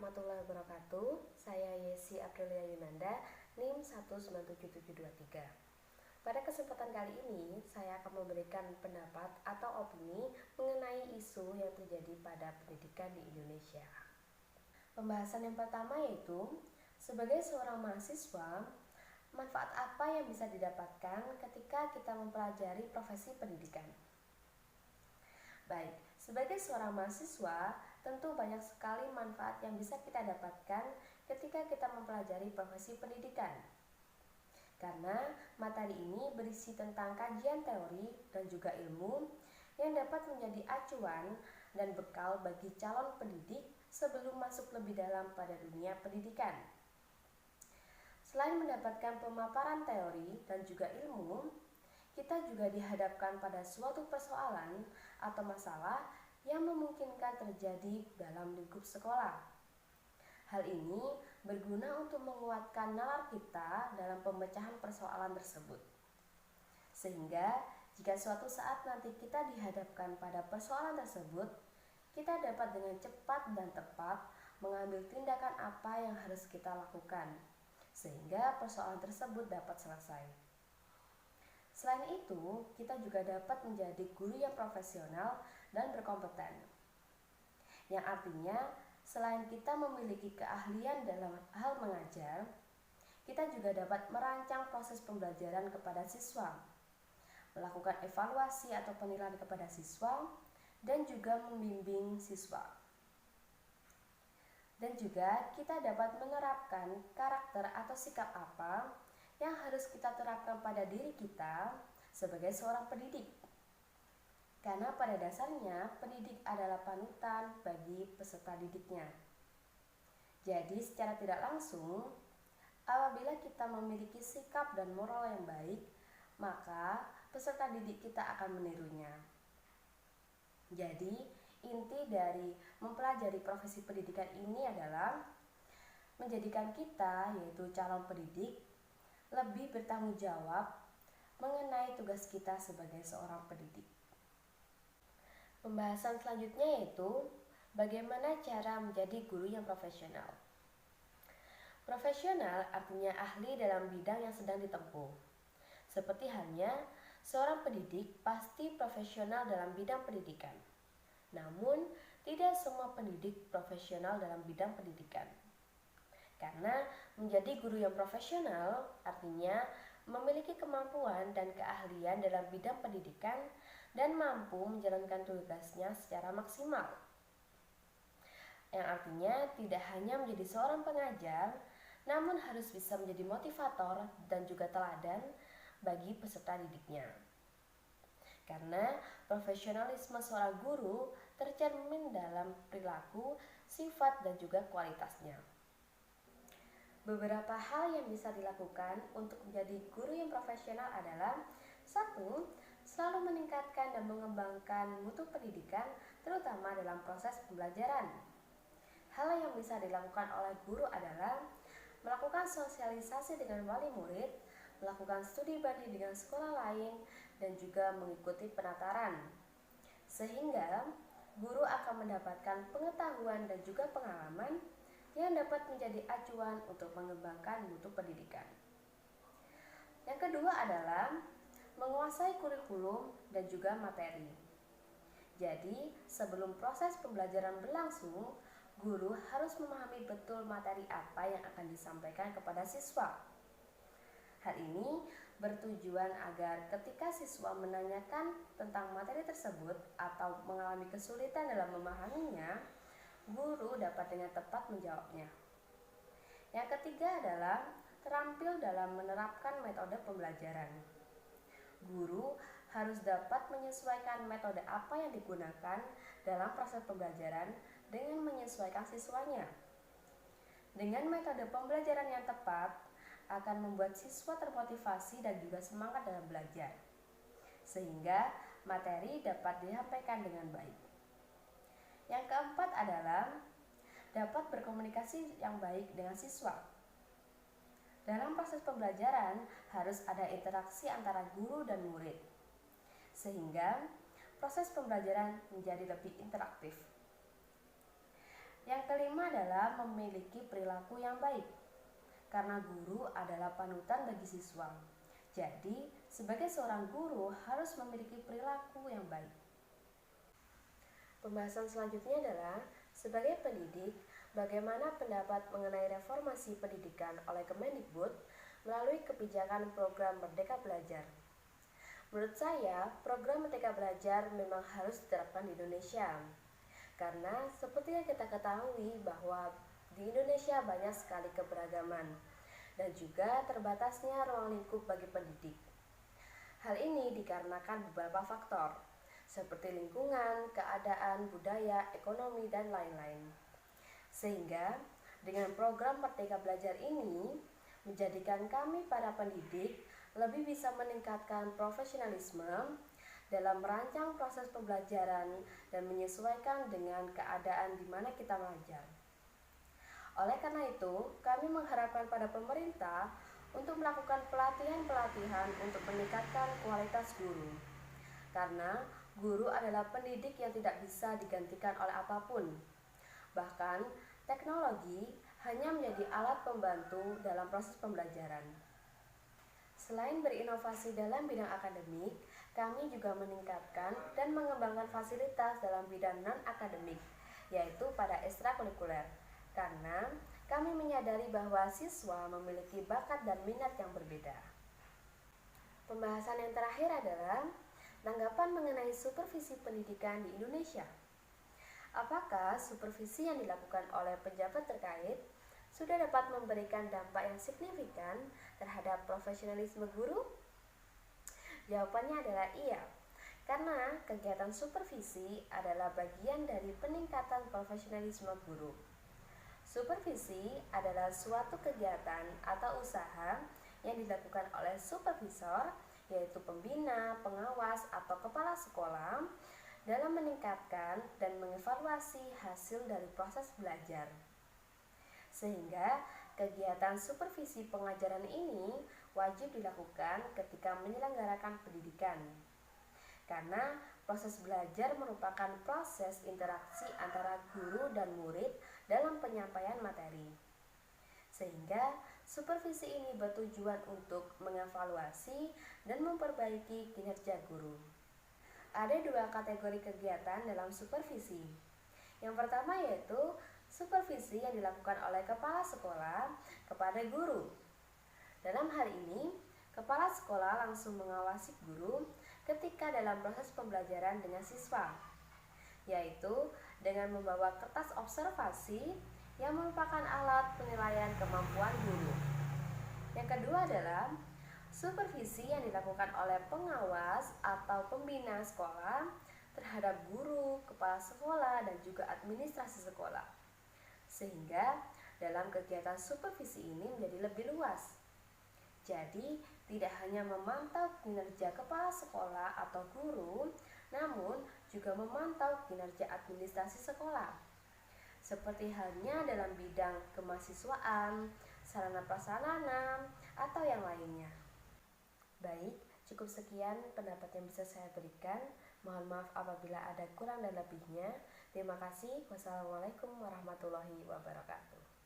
warahmatullahi wabarakatuh. Saya Yesi Aprilia Yunanda, NIM 1977723. Pada kesempatan kali ini, saya akan memberikan pendapat atau opini mengenai isu yang terjadi pada pendidikan di Indonesia. Pembahasan yang pertama yaitu, sebagai seorang mahasiswa, manfaat apa yang bisa didapatkan ketika kita mempelajari profesi pendidikan? Baik, sebagai seorang mahasiswa, tentu banyak sekali manfaat yang bisa kita dapatkan ketika kita mempelajari profesi pendidikan. Karena materi ini berisi tentang kajian teori dan juga ilmu yang dapat menjadi acuan dan bekal bagi calon pendidik sebelum masuk lebih dalam pada dunia pendidikan. Selain mendapatkan pemaparan teori dan juga ilmu, kita juga dihadapkan pada suatu persoalan atau masalah yang memungkinkan terjadi dalam lingkup sekolah. Hal ini berguna untuk menguatkan nalar kita dalam pemecahan persoalan tersebut. Sehingga jika suatu saat nanti kita dihadapkan pada persoalan tersebut, kita dapat dengan cepat dan tepat mengambil tindakan apa yang harus kita lakukan, sehingga persoalan tersebut dapat selesai. Selain itu, kita juga dapat menjadi guru yang profesional dan berkompeten. Yang artinya, selain kita memiliki keahlian dalam hal mengajar, kita juga dapat merancang proses pembelajaran kepada siswa, melakukan evaluasi atau penilaian kepada siswa, dan juga membimbing siswa. Dan juga kita dapat menerapkan karakter atau sikap apa yang harus kita terapkan pada diri kita sebagai seorang pendidik. Karena pada dasarnya pendidik adalah panutan bagi peserta didiknya. Jadi secara tidak langsung, apabila kita memiliki sikap dan moral yang baik, maka peserta didik kita akan menirunya. Jadi inti dari mempelajari profesi pendidikan ini adalah menjadikan kita, yaitu calon pendidik, lebih bertanggung jawab mengenai tugas kita sebagai seorang pendidik. Pembahasan selanjutnya yaitu bagaimana cara menjadi guru yang profesional. Profesional artinya ahli dalam bidang yang sedang ditempuh. Seperti halnya seorang pendidik pasti profesional dalam bidang pendidikan. Namun, tidak semua pendidik profesional dalam bidang pendidikan. Karena menjadi guru yang profesional artinya memiliki kemampuan dan keahlian dalam bidang pendidikan dan mampu menjalankan tugasnya secara maksimal. Yang artinya tidak hanya menjadi seorang pengajar, namun harus bisa menjadi motivator dan juga teladan bagi peserta didiknya. Karena profesionalisme seorang guru tercermin dalam perilaku, sifat, dan juga kualitasnya. Beberapa hal yang bisa dilakukan untuk menjadi guru yang profesional adalah 1. Selalu meningkatkan dan mengembangkan mutu pendidikan terutama dalam proses pembelajaran. Hal yang bisa dilakukan oleh guru adalah melakukan sosialisasi dengan wali murid, melakukan studi banding dengan sekolah lain, dan juga mengikuti penataran. Sehingga guru akan mendapatkan pengetahuan dan juga pengalaman yang dapat menjadi acuan untuk mengembangkan mutu pendidikan. Yang kedua adalah menguasai kurikulum dan juga materi. Jadi, sebelum proses pembelajaran berlangsung, guru harus memahami betul materi apa yang akan disampaikan kepada siswa. Hal ini bertujuan agar ketika siswa menanyakan tentang materi tersebut atau mengalami kesulitan dalam memahaminya, guru dapat dengan tepat menjawabnya. Yang ketiga adalah terampil dalam menerapkan metode pembelajaran. Guru harus dapat menyesuaikan metode apa yang digunakan dalam proses pembelajaran dengan menyesuaikan siswanya. Dengan metode pembelajaran yang tepat akan membuat siswa termotivasi dan juga semangat dalam belajar, sehingga materi dapat disampaikan dengan baik. Yang keempat adalah dapat berkomunikasi yang baik dengan siswa. Dalam proses pembelajaran harus ada interaksi antara guru dan murid, sehingga proses pembelajaran menjadi lebih interaktif. Yang kelima adalah memiliki perilaku yang baik, karena guru adalah panutan bagi siswa. Jadi, sebagai seorang guru harus memiliki perilaku yang baik. Pembahasan selanjutnya adalah, sebagai pendidik, bagaimana pendapat mengenai reformasi pendidikan oleh Kemendikbud melalui kebijakan program Merdeka Belajar. Menurut saya, program Merdeka Belajar memang harus diterapkan di Indonesia. Karena seperti yang kita ketahui bahwa di Indonesia banyak sekali keberagaman dan juga terbatasnya ruang lingkup bagi pendidik. Hal ini dikarenakan beberapa faktor, seperti lingkungan, keadaan, budaya, ekonomi, dan lain-lain. Sehingga dengan program Merdeka Belajar ini menjadikan kami para pendidik lebih bisa meningkatkan profesionalisme dalam merancang proses pembelajaran dan menyesuaikan dengan keadaan di mana kita belajar. Oleh karena itu, kami mengharapkan pada pemerintah untuk melakukan pelatihan-pelatihan untuk meningkatkan kualitas guru. Karena guru adalah pendidik yang tidak bisa digantikan oleh apapun. Bahkan, teknologi hanya menjadi alat pembantu dalam proses pembelajaran. Selain berinovasi dalam bidang akademik, kami juga meningkatkan dan mengembangkan fasilitas dalam bidang non-akademik, yaitu pada ekstrakurikuler. Karena kami menyadari bahwa siswa memiliki bakat dan minat yang berbeda. Pembahasan yang terakhir adalah tanggapan mengenai supervisi pendidikan di Indonesia. Apakah supervisi yang dilakukan oleh pejabat terkait sudah dapat memberikan dampak yang signifikan terhadap profesionalisme guru? Jawabannya adalah iya, karena kegiatan supervisi adalah bagian dari peningkatan profesionalisme guru. Supervisi adalah suatu kegiatan atau usaha yang dilakukan oleh supervisor, yaitu pembina, pengawas, atau kepala sekolah dalam meningkatkan dan mengevaluasi hasil dari proses belajar. Sehingga kegiatan supervisi pengajaran ini wajib dilakukan ketika menyelenggarakan pendidikan. Karena proses belajar merupakan proses interaksi antara guru dan murid dalam penyampaian materi. Sehingga supervisi ini bertujuan untuk mengevaluasi dan memperbaiki kinerja guru. Ada dua kategori kegiatan dalam supervisi. Yang pertama yaitu supervisi yang dilakukan oleh kepala sekolah kepada guru. Dalam hal ini, kepala sekolah langsung mengawasi guru ketika dalam proses pembelajaran dengan siswa, yaitu dengan membawa kertas observasi yang merupakan alat penilaian kemampuan guru. Yang kedua adalah supervisi yang dilakukan oleh pengawas atau pembina sekolah terhadap guru, kepala sekolah, dan juga administrasi sekolah. Sehingga dalam kegiatan supervisi ini menjadi lebih luas. Jadi, tidak hanya memantau kinerja kepala sekolah atau guru, namun juga memantau kinerja administrasi sekolah. Seperti halnya dalam bidang kemahasiswaan, sarana prasarana, atau yang lainnya. Baik, cukup sekian pendapat yang bisa saya berikan. Mohon maaf apabila ada kurang dan lebihnya. Terima kasih. Wassalamualaikum warahmatullahi wabarakatuh.